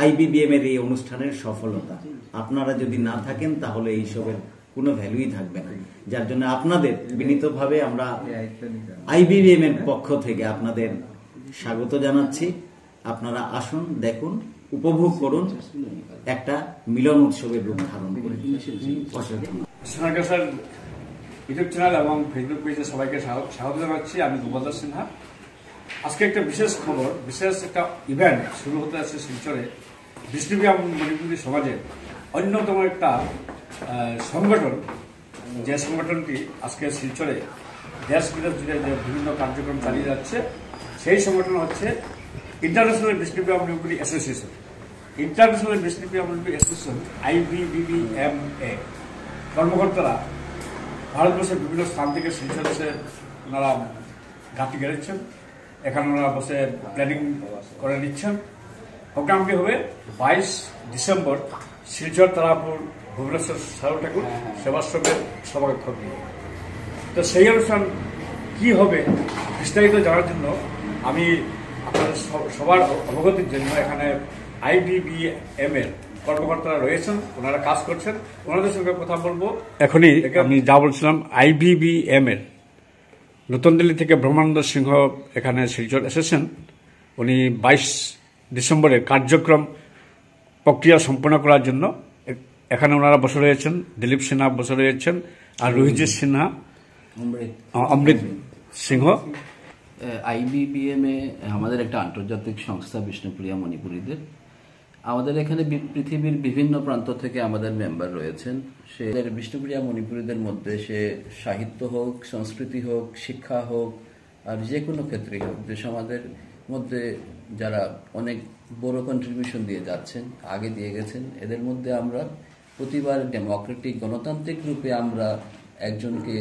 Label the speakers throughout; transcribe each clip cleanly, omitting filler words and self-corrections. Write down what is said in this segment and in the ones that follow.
Speaker 1: আইবিবিএম এর এই অনুষ্ঠানের সফলতা। আপনারা যদি না থাকেন তাহলে এইসবের কোনো ভ্যালুই থাকবে না। যার জন্য আপনাদের বিনীতভাবে আমরা আইবিবিএম এর পক্ষ থেকে আপনাদের স্বাগত জানাচ্ছি। আপনারা আসুন, দেখুন, উপভোগ করুন, একটা মিলন উৎসবের রূপ ধারণ করে।
Speaker 2: সোনারগাঁ স্যার ইউটিউব চ্যানেল এবং ফেসবুক পেজে সবাইকে স্বাগত জানাচ্ছি। আমি গোপালদাস সিনহা। আজকে একটা বিশেষ খবর, বিশেষ একটা ইভেন্ট শুরু হতে আছে শিলচরে। বিষ্ণুপ্রিয়া মণিপুরী সমাজের অন্যতম একটা সংগঠন, যে সংগঠনটি আজকে শিলচরে দেশ বিদেশ জুড়ে যে বিভিন্ন কার্যক্রম চালিয়ে যাচ্ছে, সেই সংগঠন হচ্ছে international Bishnupriya Manipuri association. International Bishnupriya Manipuri association IBBMA কর্মকর্তারা ভারতবর্ষের বিভিন্ন স্থান থেকে শিলচর এসে ওনারা ঘাঁটি গেড়েছেন। এখানে ওনারা বসে প্ল্যানিং করে নিচ্ছেন। প্রোগ্রামটি হবে 22 ডিসেম্বর শিলচর, তারাপুর, ভুবনেশ্বর সারু ঠাকুর সেবাশ্রমের সভাকক্ষ দিয়ে। তো সেই অনুষ্ঠান কি হবে বিস্তারিত জানার জন্য আমি আপনাদের সবার অবগতির জন্য এখানে IBBM এর কর্মকর্তারা রয়েছেন, ওনারা কাজ করছেন, ওনাদের সঙ্গে কথা বলবো। এখনই আমি যা বলছিলাম, IBBM এর নতুন দিল্লি থেকে ব্রহ্মানন্দ সিংহ এখানে শিলচর এসেছেন। উনি 22 ডিসেম্বরের কার্যক্রম প্রক্রিয়া সম্পন্ন করার জন্য এখানে ওনারা বসে রয়েছেন। দিলীপ সিনহা বসে রয়েছেন, আর রোহিজিৎ সিনহা, অমৃত সিংহ।
Speaker 3: IBBMA আমাদের একটা আন্তর্জাতিক সংস্থা, বিষ্ণুপ্রিয়া মণিপুরীদের। আমাদের এখানে পৃথিবীর বিভিন্ন প্রান্ত থেকে আমাদের মেম্বার রয়েছেন। সে বিষ্ণুপ্রিয়া মণিপুরীদের মধ্যে সে সাহিত্য হোক, সংস্কৃতি হোক, শিক্ষা হোক, আর যে কোনো ক্ষেত্রেই হোক, যে সমাজের মধ্যে যারা অনেক বড় কন্ট্রিবিউশন দিয়ে যাচ্ছেন, আগে দিয়ে গেছেন, এদের মধ্যে আমরা প্রতিবার ডেমোক্রেটিক গণতান্ত্রিক রূপে আমরা একজনকে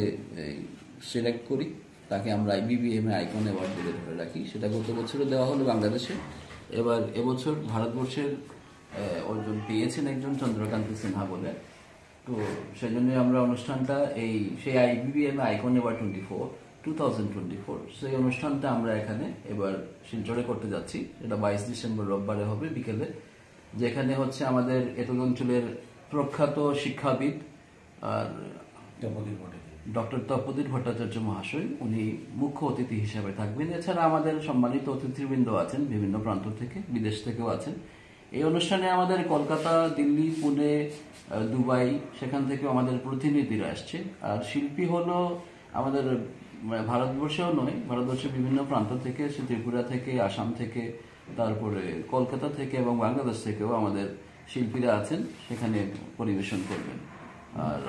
Speaker 3: সিলেক্ট করি, তাকে আমরা IBBMA আইকন অ্যাওয়ার্ড দিয়ে ধরে রাখি। সেটা গত বছরও দেওয়া হলো বাংলাদেশে। এবার এবছর ভারতবর্ষের অর্জন পেয়েছেন একজন চন্দ্রকান্তি সিনহা বলে। তো সেই জন্য আমরা অনুষ্ঠানটা সেই IBBMA আইকন অ্যাওয়ার্ড 2024 সেই অনুষ্ঠানটা আমরা এখানে এবার শিলচরে করতে যাচ্ছি। এটা 22 ডিসেম্বর রোববারে হবে বিকেলে, যেখানে হচ্ছে আমাদের এটুক অঞ্চলের প্রখ্যাত শিক্ষাবিদ আর ডক্টর তপোদীপ ভট্টাচার্য মহাশয়, উনি মুখ্য অতিথি হিসেবে থাকবেন। এছাড়া আমাদের সম্মানিত অতিথিবৃন্দ আছেন, বিভিন্ন প্রান্ত থেকে, বিদেশ থেকেও আছেন। এই অনুষ্ঠানে আমাদের কলকাতা, দিল্লি, পুনে, দুবাই, সেখান থেকে আমাদের প্রতিনিধিরা আসছে। আর শিল্পী হলো আমাদের ভারতবর্ষেও নয়, ভারতবর্ষের বিভিন্ন প্রান্ত থেকে, ত্রিপুরা থেকে, আসাম থেকে, তারপরে কলকাতা থেকে এবং বাংলাদেশ থেকেও আমাদের শিল্পীরা আছেন, সেখানে পরিবেশন করবেন। আর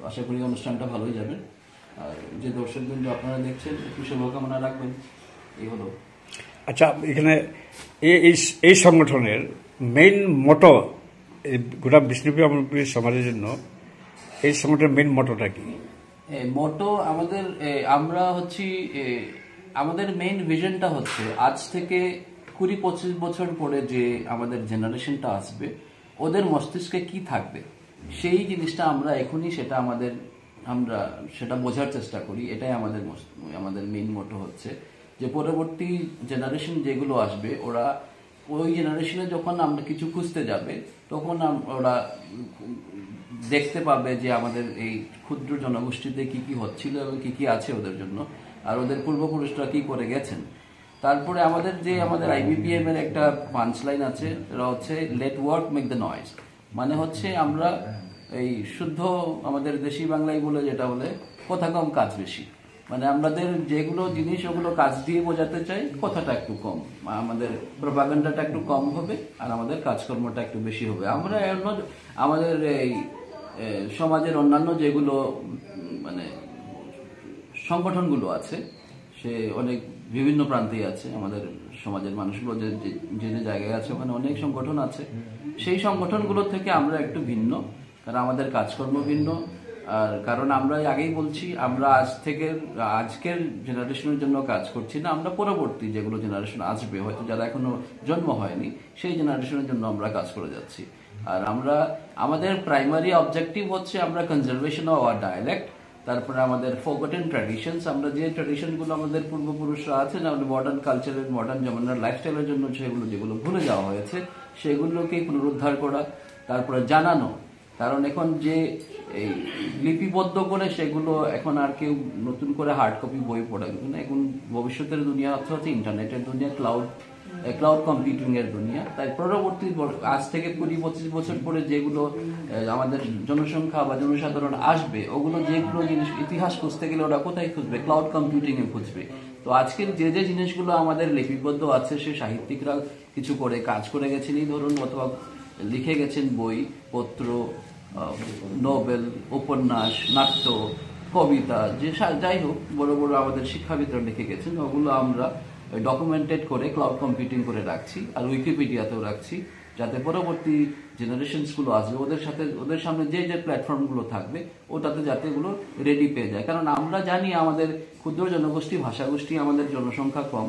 Speaker 3: আশা করি অনুষ্ঠানটা ভালোই যাবে। আর যে দর্শকবৃন্দ আপনারা দেখছেন, একটু শুভকামনা রাখবেন। এই হলো।
Speaker 2: আচ্ছা, এখানে এই সংগঠনের মেইন মোটো, গোটা বিষ্ণুপ্রিয়া মণিপুরী সমাজের জন্য এই সংগঠনের মেইন মোটোটা কি?
Speaker 3: মোটো আমাদের, আমরা হচ্ছি, আমাদের মেইন ভিশনটা হচ্ছে আজ থেকে 20-25 বছর পরে যে আমাদের জেনারেশনটা আসবে, ওদের মস্তিষ্কে কি থাকবে সেই জিনিসটা আমরা এখনই আমরা সেটা বোঝার চেষ্টা করি। এটাই আমাদের মেইন মোটো হচ্ছে যে পরবর্তী জেনারেশন যেগুলো আসবে, ওরা ওই জেনারেশনে যখন আমরা কিছু খুঁজতে যাবে, তখন ওরা দেখতে পাবে যে আমাদের এই ক্ষুদ্র জনগোষ্ঠীতে কি কি হচ্ছিল এবং কি কি আছে ওদের জন্য, আর ওদের পূর্বপুরুষরা কি করে গেছেন। তারপরে আমাদের IBBM এর একটা পাঞ্চ লাইন আছে, সেটা হচ্ছে let work make the noise. মানে হচ্ছে আমরা এই শুদ্ধ আমাদের দেশি বাংলায় বলে যেটা বলে, কথা কম কাজ বেশি। মানে আমাদের যেগুলো জিনিস ওগুলো কাজ দিয়ে বোঝাতে চাই, কথাটা একটু কম, আমাদের প্রপাগান্ডাটা একটু কম হবে, আর আমাদের কাজকর্মটা একটু বেশি হবে। আমরা আমাদের এই সমাজের অন্যান্য যেগুলো মানে সংগঠনগুলো আছে, সে অনেক বিভিন্ন প্রান্তেই আছে। আমাদের সমাজের মানুষগুলো যে যে জায়গায় আছে, ওখানে অনেক সংগঠন আছে। সেই সংগঠনগুলো থেকে আমরা একটু ভিন্ন, কারণ আমাদের কাজকর্ম ভিন্ন। আর কারণ আমরা আগেই বলছি, আমরা আজকের জেনারেশনের জন্য কাজ করছি না, আমরা পরবর্তী যেগুলো জেনারেশন আসবে, হয়তো যারা এখনো জন্ম হয়নি, সেই জেনারেশনের জন্য আমরা কাজ করে যাচ্ছি। আর আমাদের প্রাইমারি অবজেক্টিভ হচ্ছে আমরা কনজারভেশন অফ আওয়ার ডায়ালেক্ট। তারপরে আমাদের ফরগটেন ট্র্যাডিশনস, আমরা যে ট্র্যাডিশনগুলো আমাদের পূর্বপুরুষরা আছেন, আমাদের মডার্ন কালচারের মডার্ন জমানার লাইফস্টাইলের জন্য যেগুলো ভুলে যাওয়া হয়েছে সেগুলোকে পুনরুদ্ধার করা, তারপরে জানানো। কারণ এখন যে এই লিপিবদ্ধ করে সেগুলো এখন আর কেউ নতুন করে হার্ড কপি বই পড়ে না। এখন ভবিষ্যতের দুনিয়া হচ্ছে ইন্টারনেটের দুনিয়া, ক্লাউড কম্পিউটিং এর দুনিয়া। তাই পরবর্তী আজ থেকে 20-25 বছর পরে যেগুলো আমাদের জনসংখ্যা বা জনসাধারণ আসবে, ওগুলো যেগুলো জিনিস ইতিহাস খুঁজতে গেলে ওরা কোথায় খুঁজবে? ক্লাউড কম্পিউটিং এ খুঁজবে। তো আজকের যে জিনিসগুলো আমাদের লিপিবদ্ধ আছে, সে সাহিত্যিকরা কিছু করে কাজ করে গেছেন, এই ধরুন, অথবা লিখে গেছেন বই পত্র, নোবেল, উপন্যাস, নাট্য, কবিতা, যে যাই হোক বড় বড় আমাদের শিক্ষাবিদরা লিখে গেছেন, ওগুলো আমরা ডকুমেন্টেড করে ক্লাউড কম্পিউটিং করে রাখছি আর উইকিপিডিয়াতেও রাখছি, যাতে পরবর্তী জেনারেশনসগুলো আসবে ওদের সামনে যে প্ল্যাটফর্মগুলো থাকবে ওটাতে যাতে এগুলো রেডি পেয়ে যায়। কারণ আমরা জানি আমাদের ক্ষুদ্র জনগোষ্ঠী, ভাষাগোষ্ঠী, আমাদের জনসংখ্যা কম,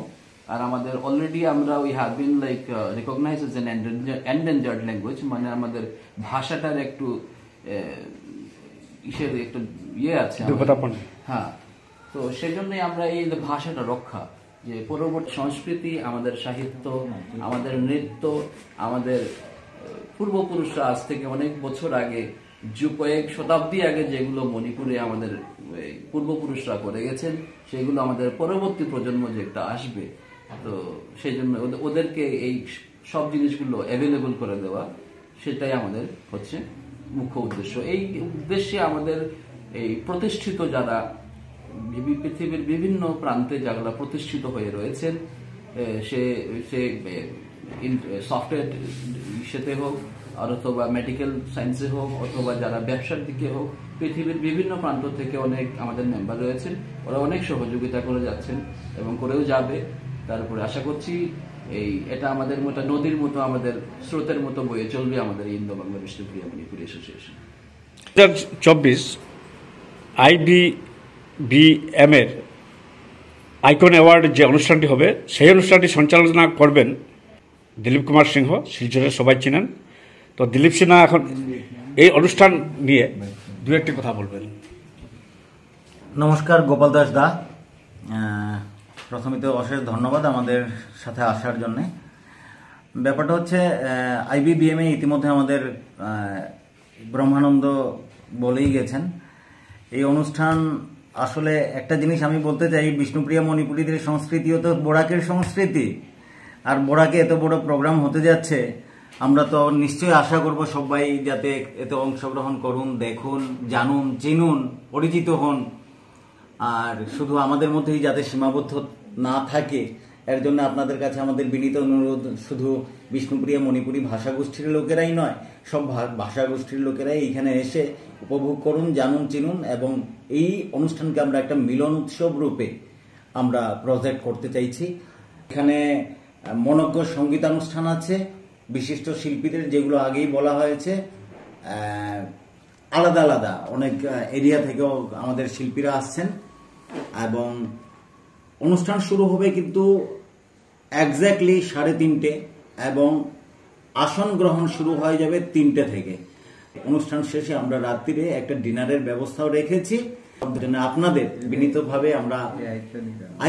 Speaker 3: আর আমাদের অলরেডি আমরা we have been like recognise as an endangered language, মানে আমাদের ভাষাটার একটু একটু আছে, হ্যাঁ। তো সেই জন্যই আমরা এই ভাষাটা রক্ষা, যে পরবর্তী সংস্কৃতি, আমাদের সাহিত্য, আমাদের নৃত্য, আমাদের পূর্বপুরুষরা আজ থেকে অনেক বছর আগে, কয়েক শতাব্দী আগে যেগুলো মণিপুরে আমাদের পূর্বপুরুষরা করে গেছেন, সেগুলো আমাদের পরবর্তী প্রজন্ম যেটা আসবে, তো সেই জন্য ওদেরকে এই সব জিনিসগুলো অ্যাভেলেবল করে দেওয়া, সেটাই আমাদের হচ্ছে মুখ্য উদ্দেশ্য। এই উদ্দেশ্যে আমাদের এই প্রতিষ্ঠিত যারা পৃথিবীর বিভিন্ন প্রান্তে যারা প্রতিষ্ঠিত হয়ে রয়েছেন, সে সফটওয়্যার সেতে হোক, আর অথবা মেডিকেল সায়েন্সে হোক, অথবা যারা ব্যবসার দিকে হোক, পৃথিবীর বিভিন্ন প্রান্ত থেকে অনেক আমাদের মেম্বার রয়েছেন। ওরা অনেক সহযোগিতা করে যাচ্ছেন এবং করেও যাবে। তারপরে আশা করছি এটা আমাদের মতো নদীর মতো, আমাদের স্রোতের মতো বয়ে চলবে আমাদের Indo Bangla Bishnupriya Manipuri association.
Speaker 2: 2024 IBBM এর আইকন অ্যাওয়ার্ড যে অনুষ্ঠানটি হবে, সেই অনুষ্ঠানটি সঞ্চালনা করবেন দিলীপ কুমার সিংহ, শিলচরের সবাই চিনেন। তো দিলীপ সিনহা এখন এই অনুষ্ঠান নিয়ে দু একটি কথা বলবেন।
Speaker 1: নমস্কার, গোপাল দাস দা। প্রথমে তো অশেষ ধন্যবাদ আমাদের সাথে আসার জন্যে। ব্যাপারটা হচ্ছে IBBM এ ইতিমধ্যে আমাদের ব্রহ্মানন্দ বলেই গেছেন। এই অনুষ্ঠান আসলে একটা জিনিস আমি বলতে চাই, বিষ্ণুপ্রিয়া মণিপুরীদের সংস্কৃতিও তো বোরাকের সংস্কৃতি, আর বোরাকে এত বড় প্রোগ্রাম হতে যাচ্ছে, আমরা তো নিশ্চয়ই আশা করব সবাই যাতে এতে অংশগ্রহণ করুন, দেখুন, জানুন, চিনুন, পরিচিত হন। আর শুধু আমাদের মধ্যেই যাতে সীমাবদ্ধ না থাকে, এর জন্য আপনাদের কাছে আমাদের বিনীত অনুরোধ, শুধু বিষ্ণুপ্রিয়া মণিপুরী ভাষাগোষ্ঠীর লোকেরাই নয়, সব ভাষাগোষ্ঠীর লোকেরাই এখানে এসে উপভোগ করুন, জানুন, চিনুন, এবং এই অনুষ্ঠানকে আমরা একটা মিলন উৎসব রূপে আমরা প্রজেক্ট করতে চাইছি। এখানে মনোজ্ঞ সঙ্গীতানুষ্ঠান আছে, বিশিষ্ট শিল্পীদের, যেগুলো আগেই বলা হয়েছে, আলাদা আলাদা অনেক এরিয়া থেকেও আমাদের শিল্পীরা আসছেন, এবং অনুষ্ঠান শুরু হবে কিন্তু এক্স্যাক্টলি 3:30, এবং আসন গ্রহণ শুরু হয়ে যাবে 3টে থেকে। অনুষ্ঠান শেষে আমরা রাত্রিরে একটা ডিনারের ব্যবস্থাও রেখেছি। আপনাদের বিনীতভাবে আমরা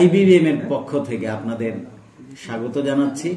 Speaker 1: IBBM এর পক্ষ থেকে আপনাদের স্বাগত জানাচ্ছি।